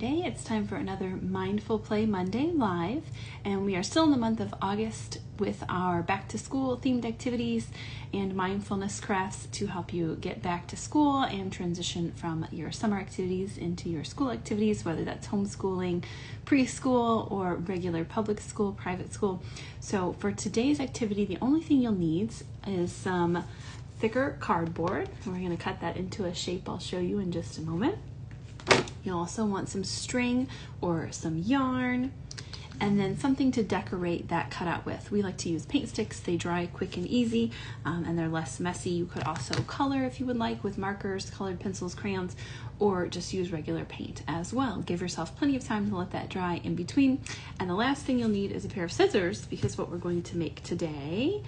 Monday. It's time for another Mindful Play Monday live, and we are still in the month of August with our back to school themed activities and mindfulness crafts to help you get back to school and transition from your summer activities into your school activities, whether that's homeschooling, preschool, or regular public school, private school. So for today's activity, the only thing you'll need is some thicker cardboard. We're going to cut that into a shape I'll show you in just a moment. You'll also want some string or some yarn, and then something to decorate that cutout with. We like to use paint sticks. They dry quick and easy, and they're less messy. You could also color if you would like with markers, colored pencils, crayons, or just use regular paint as well. Give yourself plenty of time to let that dry in between. And the last thing you'll need is a pair of scissors, because what we're going to make today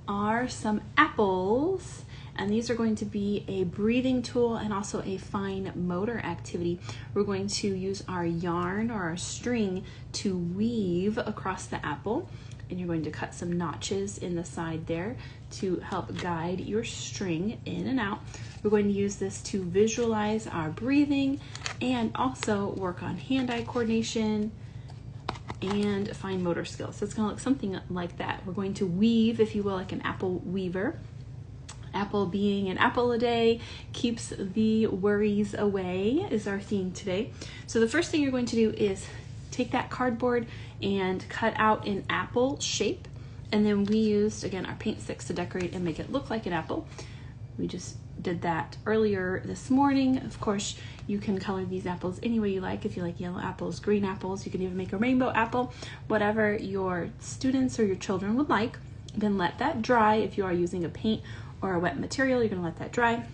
are some apples, and these are going to be a breathing tool and also a fine motor activity. We're going to use our yarn or our string to weave across the apple, and you're going to cut some notches in the side there to help guide your string in and out. We're going to use this to visualize our breathing and also work on hand-eye coordination and fine motor skills. So it's going to look something like that. We're going to weave, if you will, like an apple weaver. Apple being an apple a day keeps the worries away is our theme today. So the first thing you're going to do is take that cardboard and cut out an apple shape. And then we used, again, our paint sticks to decorate and make it look like an apple. We just did that earlier this morning. Of course, you can color these apples any way you like. If you like yellow apples, green apples, you can even make a rainbow apple, whatever your students or your children would like. Then let that dry. If you are using a paint or a wet material, you're gonna let that dry.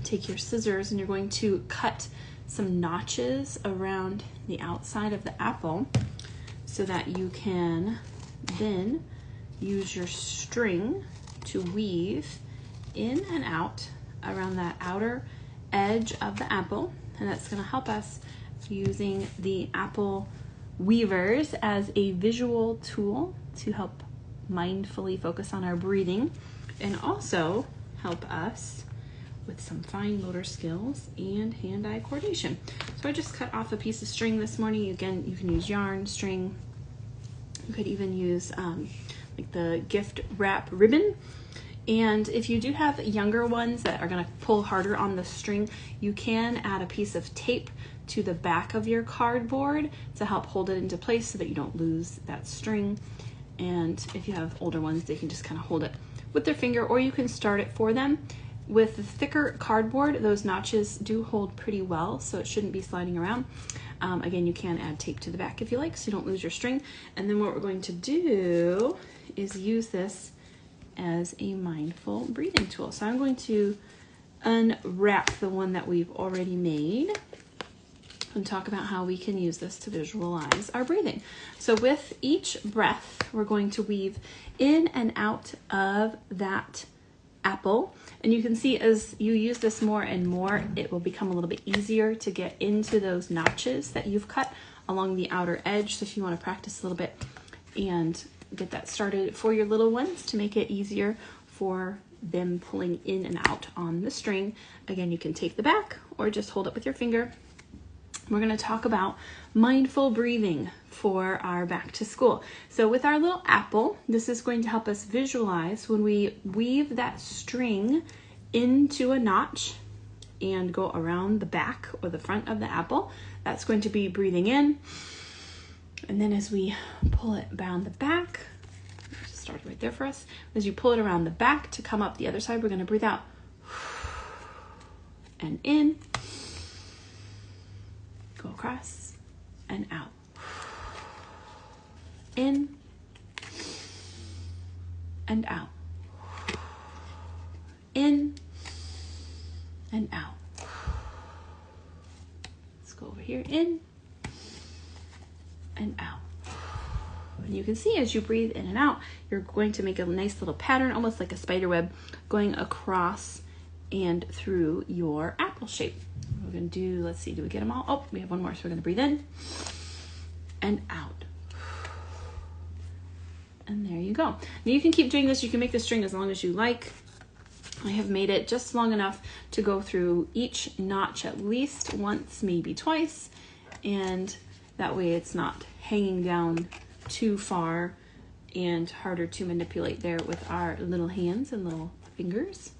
Take your scissors and you're going to cut some notches around the outside of the apple so that you can then use your string to weave in and out around that outer edge of the apple. And that's going to help us using the apple weavers as a visual tool to help mindfully focus on our breathing and also help us with some fine motor skills and hand-eye coordination. So I just cut off a piece of string this morning. Again, you can use yarn, string. You could even use like the gift wrap ribbon. And if you do have younger ones that are going to pull harder on the string, you can add a piece of tape to the back of your cardboard to help hold it into place so that you don't lose that string. And if you have older ones, they can just kind of hold it with their finger, or you can start it for them. With the thicker cardboard, those notches do hold pretty well, so it shouldn't be sliding around. Again, you can add tape to the back if you like, so you don't lose your string. And then what we're going to do is use this as a mindful breathing tool. So I'm going to unwrap the one that we've already made and talk about how we can use this to visualize our breathing. So with each breath, we're going to weave in and out of that apple. And you can see as you use this more and more, it will become a little bit easier to get into those notches that you've cut along the outer edge. So if you want to practice a little bit and get that started for your little ones to make it easier for them pulling in and out on the string. Again, you can take the back or just hold it with your finger. We're going to talk about mindful breathing for our back to school. So with our little apple, this is going to help us visualize when we weave that string into a notch and go around the back or the front of the apple. That's going to be breathing in. And then as we pull it down the back, just start right there for us. As you pull it around the back to come up the other side, we're going to breathe out and in, go across and out, in and out, in and out. Let's go over here, in and out. And you can see as you breathe in and out, you're going to make a nice little pattern, almost like a spider web, going across and through your apple shape. We're going to do, let's see, do we get them all? Oh, we have one more. So we're going to breathe in and out. And there you go. Now you can keep doing this. You can make the string as long as you like. I have made it just long enough to go through each notch at least once, maybe twice, and that way it's not hanging down too far and harder to manipulate there with our little hands and little fingers.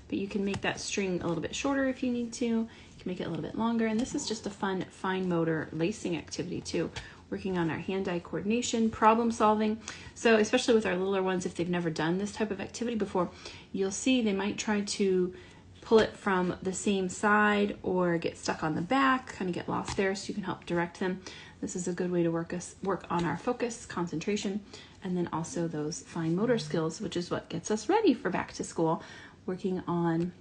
But you can make that string a little bit shorter if you need to. You can make it a little bit longer. And this is just a fun, fine motor lacing activity too. Working on our hand-eye coordination, problem solving. So especially with our littler ones, if they've never done this type of activity before, you'll see they might try to pull it from the same side or get stuck on the back, kind of get lost there, so you can help direct them. This is a good way to work on our focus, concentration, and then also those fine motor skills, which is what gets us ready for back to school, working on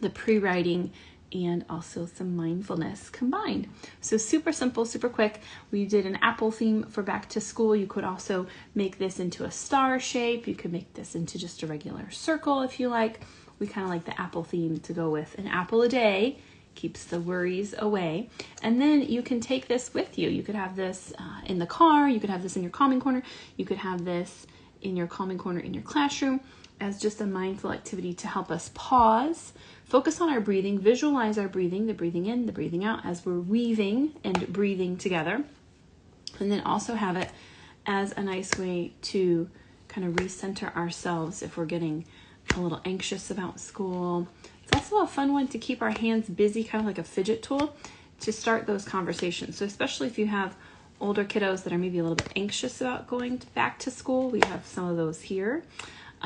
the pre-writing and also some mindfulness combined. So super simple, super quick. We did an apple theme for back to school. You could also make this into a star shape. You could make this into just a regular circle if you like. We kind of like the apple theme to go with an apple a day, keeps the worries away. And then you can take this with you. You could have this in the car. You could have this in your calming corner. You could have this in your calming corner in your classroom as just a mindful activity to help us pause, focus on our breathing, visualize our breathing, the breathing in, the breathing out as we're weaving and breathing together. And then also have it as a nice way to kind of recenter ourselves if we're getting a little anxious about school. It's also a fun one to keep our hands busy, kind of like a fidget tool to start those conversations. So especially if you have older kiddos that are maybe a little bit anxious about going back to school, we have some of those here.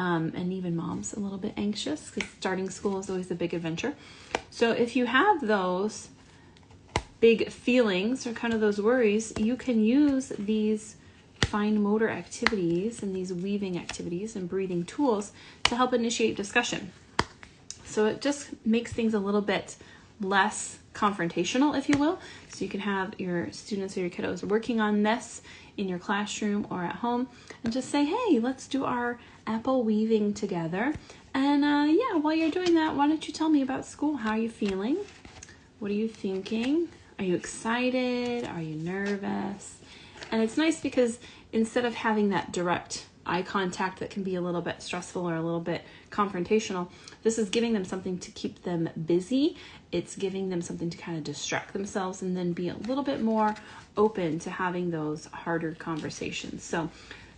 And even moms a little bit anxious because starting school is always a big adventure. So if you have those big feelings or kind of those worries, you can use these fine motor activities and these weaving activities and breathing tools to help initiate discussion. So it just makes things a little bit less confrontational, if you will. So you can have your students or your kiddos working on this in your classroom or at home and just say, hey, let's do our apple weaving together. And yeah, while you're doing that, why don't you tell me about school? How are you feeling? What are you thinking? Are you excited? Are you nervous? And it's nice because instead of having that direct eye contact that can be a little bit stressful or a little bit confrontational, this is giving them something to keep them busy. It's giving them something to kind of distract themselves and then be a little bit more open to having those harder conversations. So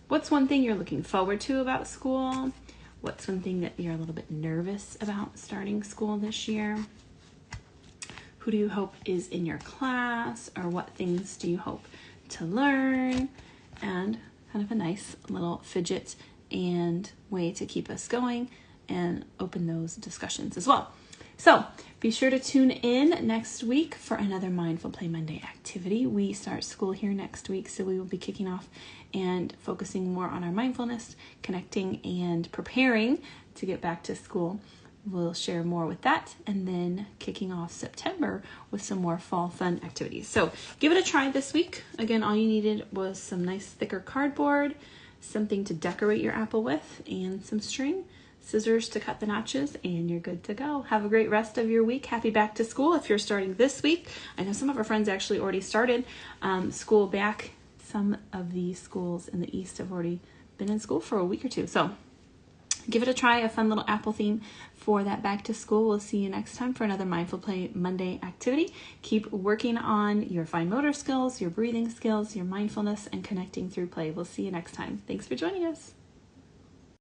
what's one thing you're looking forward to about school? What's one thing that you're a little bit nervous about starting school this year? Who do you hope is in your class, or what things do you hope to learn? And kind of a nice little fidget and way to keep us going and open those discussions as well. So be sure to tune in next week for another Mindful Play Monday activity. We start school here next week, so we will be kicking off and focusing more on our mindfulness, connecting and preparing to get back to school. We'll share more with that, and then kicking off September with some more fall fun activities. So give it a try this week. Again, all you needed was some nice thicker cardboard, something to decorate your apple with, and some string, scissors to cut the notches, and you're good to go. Have a great rest of your week. Happy back to school if you're starting this week. I know some of our friends actually already started school back. Some of the schools in the East have already been in school for a week or two. So give it a try, a fun little apple theme for that back to school. We'll see you next time for another Mindful Play Monday activity. Keep working on your fine motor skills, your breathing skills, your mindfulness, and connecting through play. We'll see you next time. Thanks for joining us.